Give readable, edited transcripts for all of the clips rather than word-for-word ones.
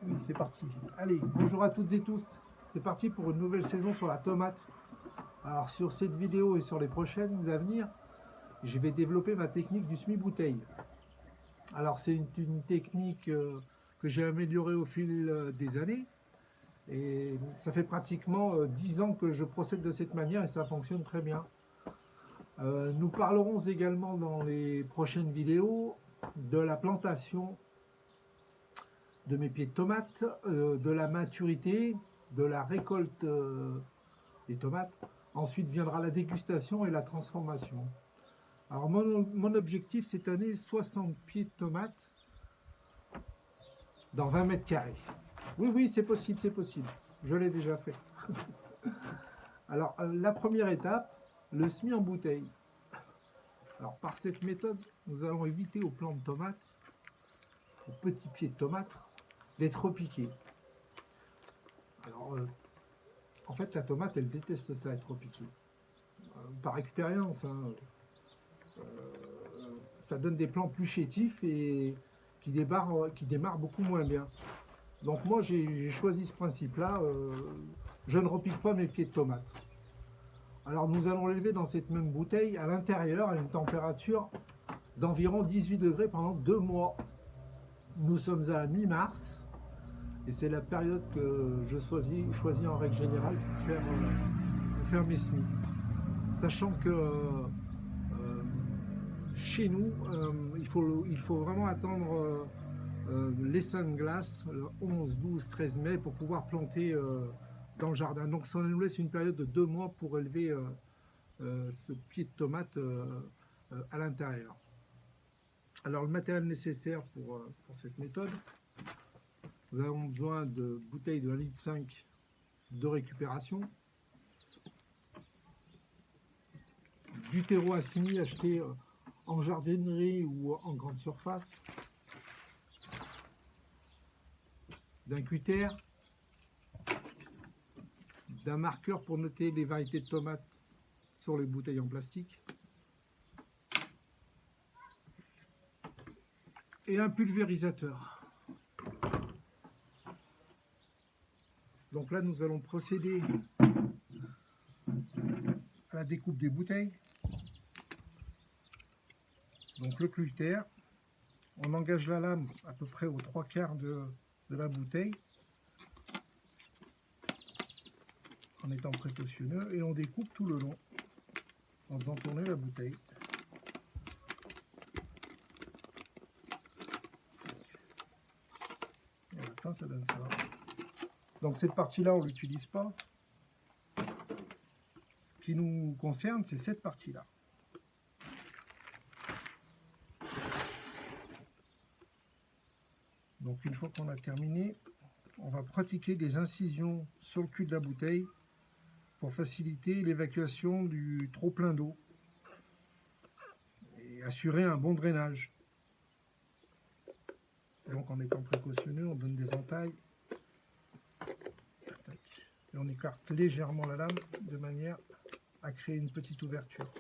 Oui, c'est parti. Allez, bonjour à toutes et tous. C'est parti pour une nouvelle saison sur la tomate. Alors sur cette vidéo et sur les prochaines à venir, je vais développer ma technique du semi-bouteille. Alors c'est une technique que j'ai améliorée au fil des années. Et ça fait pratiquement 10 ans que je procède de cette manière et ça fonctionne très bien. Nous parlerons également dans les prochaines vidéos de la plantation de mes pieds de tomates, de la maturité, de la récolte des tomates. Ensuite viendra la dégustation et la transformation. Alors mon objectif cette année, 60 pieds de tomates dans 20 mètres carrés. Oui, oui, c'est possible, c'est possible. Je l'ai déjà fait. Alors la première étape, le semis en bouteille. Alors par cette méthode, nous allons éviter aux plants de tomates, aux petits pieds de tomates, d'être repiqués. Alors en fait, la tomate, elle déteste ça, être repiquée. Par expérience, hein, euh, ça donne des plants plus chétifs et qui démarrent beaucoup moins bien. Donc moi, j'ai choisi ce principe-là. Je ne repique pas mes pieds de tomates. Alors nous allons l'élever dans cette même bouteille à l'intérieur à une température d'environ 18 degrés pendant 2 mois. Nous sommes à mi-mars et c'est la période que je choisis en règle générale pour faire mes semis. Sachant que chez nous, il faut vraiment attendre l'essaim de glace, le 11, 12, 13 mai, pour pouvoir planter dans le jardin. Donc ça nous laisse une période de 2 mois pour élever ce pied de tomate à l'intérieur. Alors le matériel nécessaire pour cette méthode, nous avons besoin de bouteilles de 1,5 litre de récupération, du terreau à semis acheté en jardinerie ou en grande surface, d'un cutter, d'un marqueur pour noter les variétés de tomates sur les bouteilles en plastique, et un pulvérisateur. Donc là, nous allons procéder à la découpe des bouteilles. Donc le cutter, on engage la lame à peu près aux 3/4 de la bouteille, en étant précautionneux, et on découpe tout le long en faisant tourner la bouteille. Et à la fin, ça donne ça. Donc cette partie-là, on ne l'utilise pas. Ce qui nous concerne, c'est cette partie-là. Donc une fois qu'on a terminé, on va pratiquer des incisions sur le cul de la bouteille pour faciliter l'évacuation du trop plein d'eau et assurer un bon drainage. Donc en étant précautionneux, on donne des entailles et on écarte légèrement la lame de manière à créer une petite ouverture.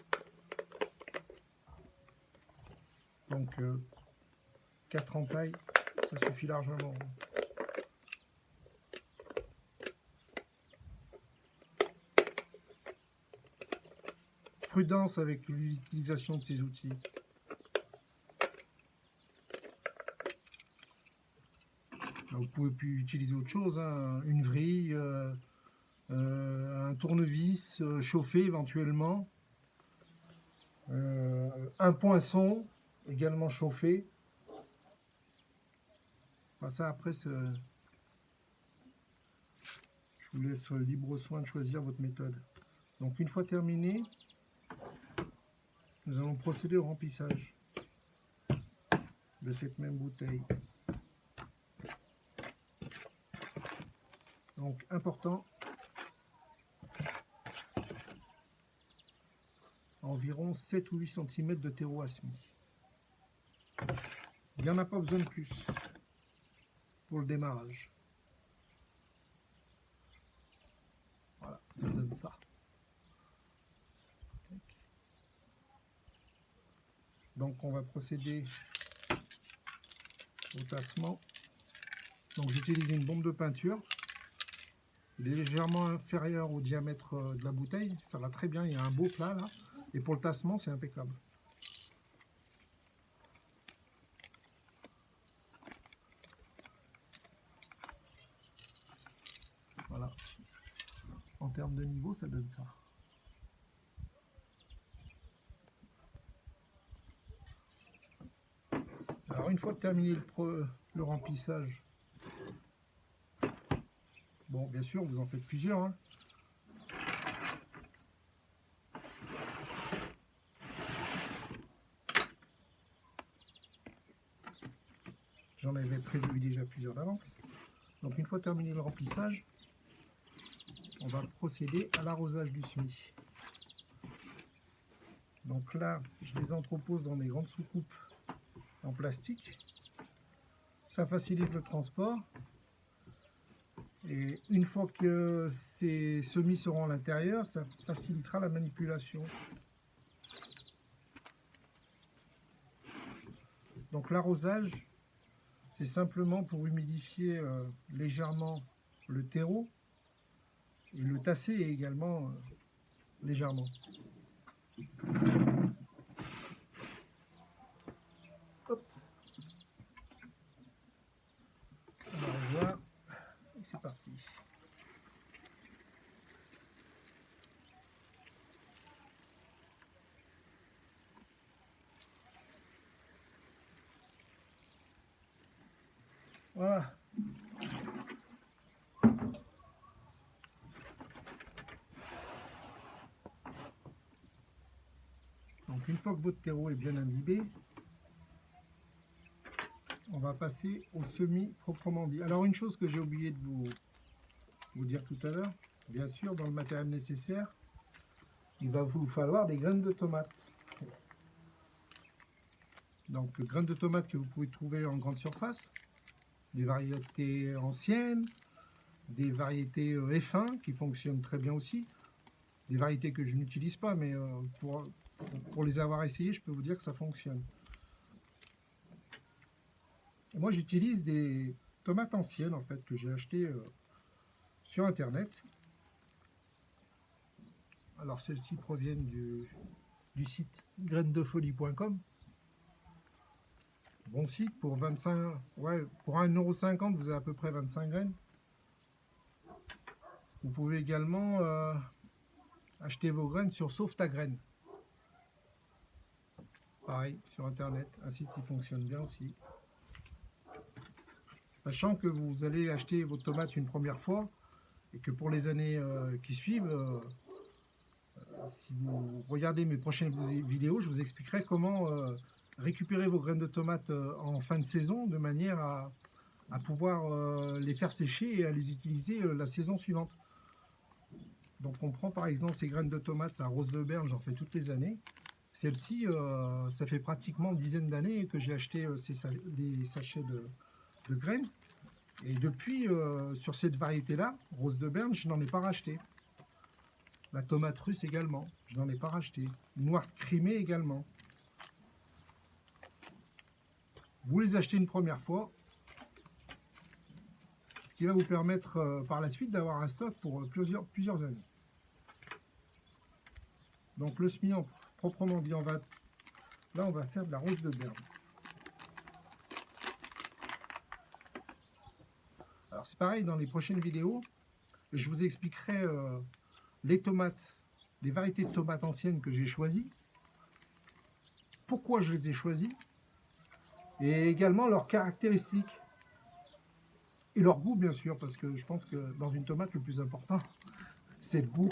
Donc 4 entailles, ça suffit largement. Prudence avec l'utilisation de ces outils. Vous pouvez plus utiliser autre chose, hein, une vrille, un tournevis chauffé éventuellement, un poinçon également chauffé. Enfin, ça après, je vous laisse libre soin de choisir votre méthode. Donc une fois terminé, nous allons procéder au remplissage de cette même bouteille. Donc important, environ 7 ou 8 cm de terreau à semis. Il n'y en a pas besoin de plus pour le démarrage. Voilà, ça donne ça. Donc on va procéder au tassement. Donc j'utilise une bombe de peinture. Il est légèrement inférieur au diamètre de la bouteille. Ça va très bien, il y a un beau plat là. Et pour le tassement, c'est impeccable. Voilà. En termes de niveau, ça donne ça. Alors une fois terminé le remplissage, bon bien sûr vous en faites plusieurs, hein. J'en avais prévu déjà plusieurs d'avance. Donc une fois terminé le remplissage, on va procéder à l'arrosage du semis. Donc là, je les entrepose dans des grandes soucoupes en plastique. Ça facilite le transport. Et une fois que ces semis seront à l'intérieur, ça facilitera la manipulation. Donc l'arrosage, c'est simplement pour humidifier légèrement le terreau et le tasser également légèrement. Hop. On arrose et c'est parti. Voilà. Donc une fois que votre terreau est bien imbibé, on va passer au semis proprement dit. Alors une chose que j'ai oublié de vous dire tout à l'heure, bien sûr dans le matériel nécessaire, il va vous falloir des graines de tomates. Donc graines de tomates que vous pouvez trouver en grande surface, des variétés anciennes, des variétés F1 qui fonctionnent très bien aussi, des variétés que je n'utilise pas, mais pour les avoir essayées, je peux vous dire que ça fonctionne. Moi j'utilise des tomates anciennes en fait que j'ai achetées sur internet. Alors celles-ci proviennent du site grainesdefolie.com. Bon site pour 25, ouais, pour 1,50 €, vous avez à peu près 25 graines. Vous pouvez également acheter vos graines sur Sauve ta graine. Pareil, sur internet, un site qui fonctionne bien aussi. Sachant que vous allez acheter vos tomates une première fois et que pour les années qui suivent, si vous regardez mes prochaines vidéos, je vous expliquerai comment récupérer vos graines de tomates en fin de saison de manière à pouvoir les faire sécher et à les utiliser la saison suivante. Donc on prend par exemple ces graines de tomates à Rose d'Auberge, j'en fais toutes les années. Celle-ci, ça fait pratiquement une dizaine d'années que j'ai acheté des sachets de graines. Et depuis, sur cette variété-là, Rose de Berne, je n'en ai pas racheté. La tomate russe également, je n'en ai pas racheté. Noir crimé également. Vous les achetez une première fois, ce qui va vous permettre par la suite d'avoir un stock pour plusieurs années. Donc le semis proprement dit, là on va faire de la Rose de Berne. Alors c'est pareil, dans les prochaines vidéos, je vous expliquerai les tomates, les variétés de tomates anciennes que j'ai choisies, pourquoi je les ai choisies, et également leurs caractéristiques et leur goût bien sûr, parce que je pense que dans une tomate le plus important c'est le goût.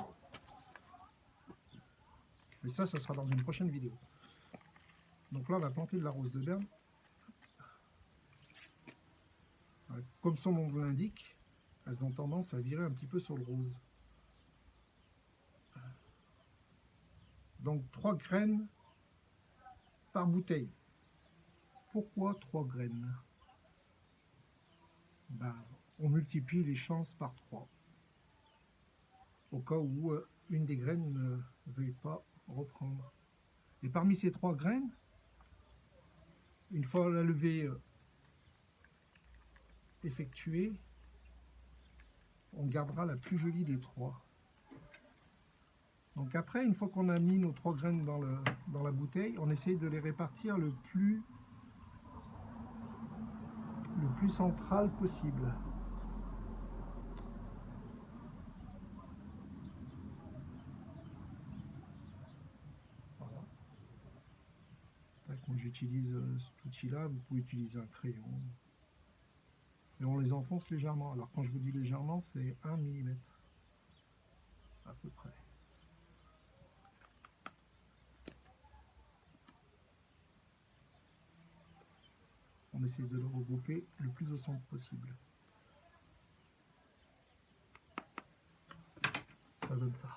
Mais ça sera dans une prochaine vidéo. Donc là on va planter de la Rose de Berne. Comme son nom l'indique, elles ont tendance à virer un petit peu sur le rose. Donc 3 graines par bouteille. Pourquoi 3 graines? Ben, on multiplie les chances par 3. Au cas où une des graines ne veuille pas reprendre. Et parmi ces 3 graines, une fois la levée effectuée, on gardera la plus jolie des trois. Donc après, une fois qu'on a mis nos 3 graines dans la bouteille, on essaye de les répartir le plus central possible. Voilà. Quand j'utilise cet outil-là, vous pouvez utiliser un crayon. Et on les enfonce légèrement. Alors quand je vous dis légèrement, c'est 1 mm à peu près. On essaie de le regrouper le plus au centre possible. Ça donne ça.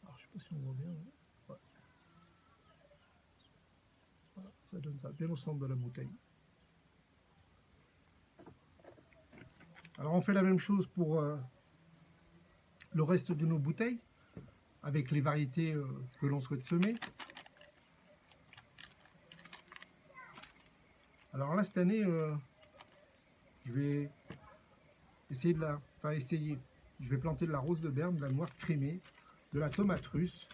Alors je sais pas si on voit bien. Ouais. Voilà, ça donne ça, bien au centre de la bouteille. Alors on fait la même chose pour le reste de nos bouteilles, avec les variétés que l'on souhaite semer. Alors là, cette année, je vais essayer je vais planter de la rose de Berne, de la noire crémée, de la tomate russe,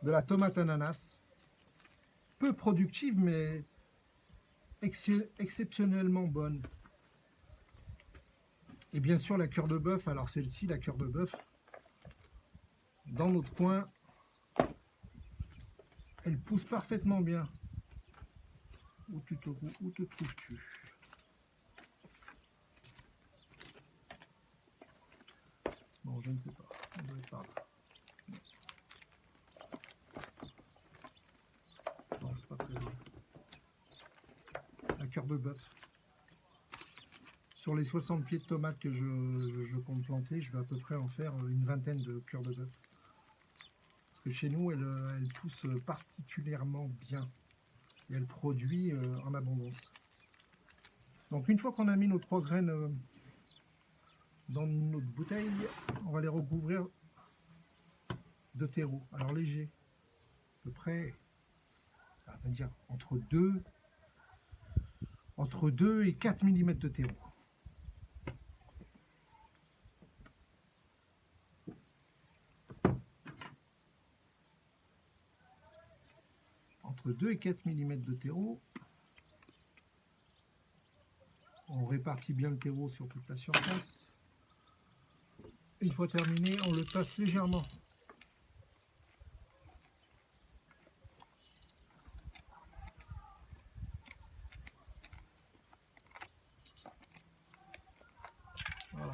de la tomate ananas, peu productive mais exceptionnellement bonne. Et bien sûr la cœur de bœuf. Alors celle-ci, la cœur de bœuf, dans notre coin, elle pousse parfaitement bien. Où te trouves-tu? Bon, je ne sais pas. On doit être par là. Non, c'est pas très loin. La cœur de bœuf. Sur les 60 pieds de tomates que je compte planter, je vais à peu près en faire une vingtaine de cœurs de bœuf. Parce que chez nous, elle pousse particulièrement bien. Et elle produit en abondance. Donc une fois qu'on a mis nos 3 graines dans notre bouteille, on va les recouvrir de terreau. Alors léger, à peu près, on va dire entre 2 et 4 mm de terreau. Entre 2 et 4 mm de terreau. On répartit bien le terreau sur toute la surface. Une fois terminé, on le tasse légèrement. Voilà.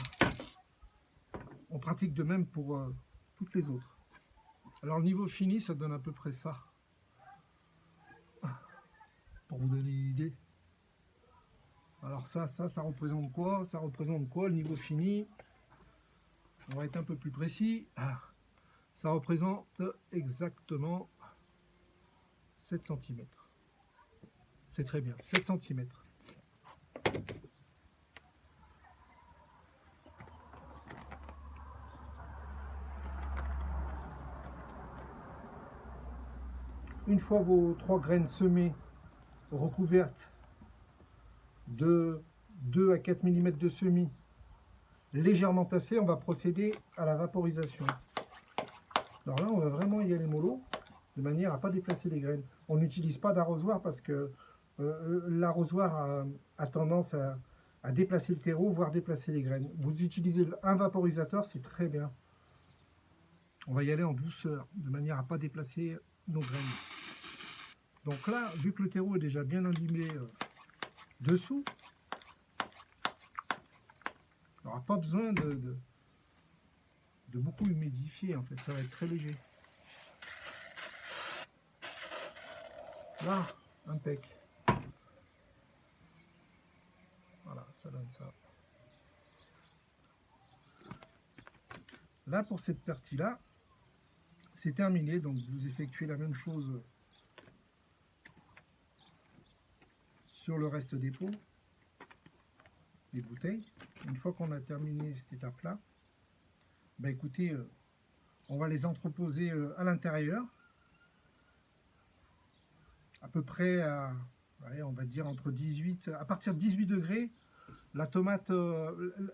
On pratique de même pour toutes les autres. Alors le niveau fini, ça donne à peu près ça. Pour vous donner une idée. Alors ça représente quoi? Ça représente quoi le niveau fini? On va être un peu plus précis. Ça représente exactement 7 cm. C'est très bien, 7 cm. Une fois vos 3 graines semées, recouvertes de 2 à 4 mm de semis, légèrement tassées, on va procéder à la vaporisation. Alors là, on va vraiment y aller mollo, de manière à ne pas déplacer les graines. On n'utilise pas d'arrosoir parce que l'arrosoir a tendance à déplacer le terreau, voire déplacer les graines. Vous utilisez un vaporisateur, c'est très bien. On va y aller en douceur, de manière à ne pas déplacer nos graines. Donc là, vu que le terreau est déjà bien imbibé dessous, il n'y aura pas besoin de beaucoup humidifier, en fait, ça va être très léger. Là, impec. Voilà, ça donne ça. Là, pour cette partie-là, c'est terminé, donc vous effectuez la même chose sur le reste des pots, les bouteilles. Une fois qu'on a terminé cette étape-là, bah écoutez, on va les entreposer à l'intérieur, à peu près à allez, on va dire entre 18, à partir de 18 degrés, la tomate,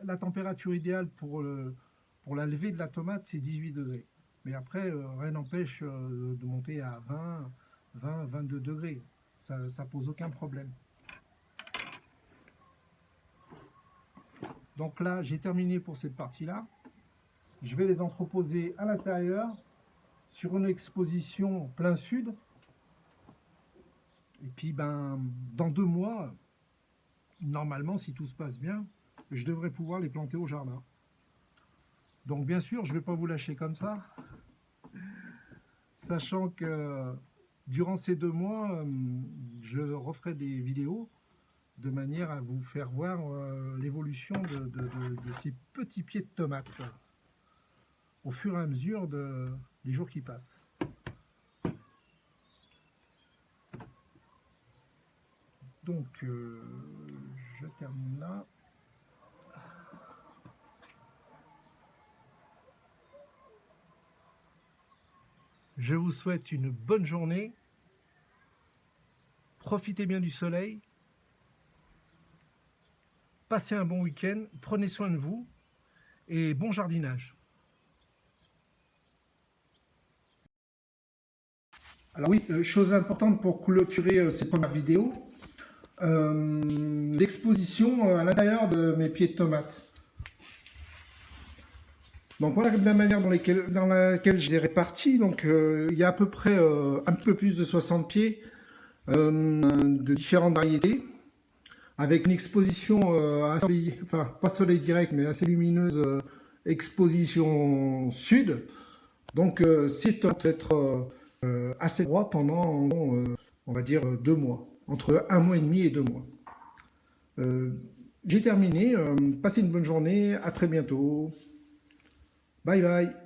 la température idéale pour la levée de la tomate, c'est 18 degrés. Mais après, rien n'empêche de monter à 22 degrés. Ça pose aucun problème. Donc là, j'ai terminé pour cette partie-là. Je vais les entreposer à l'intérieur sur une exposition plein sud. Et puis, ben, dans 2 mois, normalement, si tout se passe bien, je devrais pouvoir les planter au jardin. Donc, bien sûr, je ne vais pas vous lâcher comme ça, sachant que durant ces 2 mois, je referai des vidéos de manière à vous faire voir l'évolution de ces petits pieds de tomates au fur et à mesure des jours qui passent. Donc, je termine là. Je vous souhaite une bonne journée. Profitez bien du soleil. Passez un bon week-end. Prenez soin de vous. Et bon jardinage. Alors oui, chose importante pour clôturer ces premières vidéos. L'exposition à l'intérieur de mes pieds de tomates. Donc voilà la manière dans laquelle je les répartis. Donc il y a à peu près un peu plus de 60 pieds de différentes variétés, avec une exposition assez, enfin pas soleil direct mais assez lumineuse, exposition sud. Donc c'est peut-être assez droit pendant on va dire 2 mois, entre 1 mois et demi et 2 mois. J'ai terminé, passez une bonne journée, à très bientôt. Bye bye.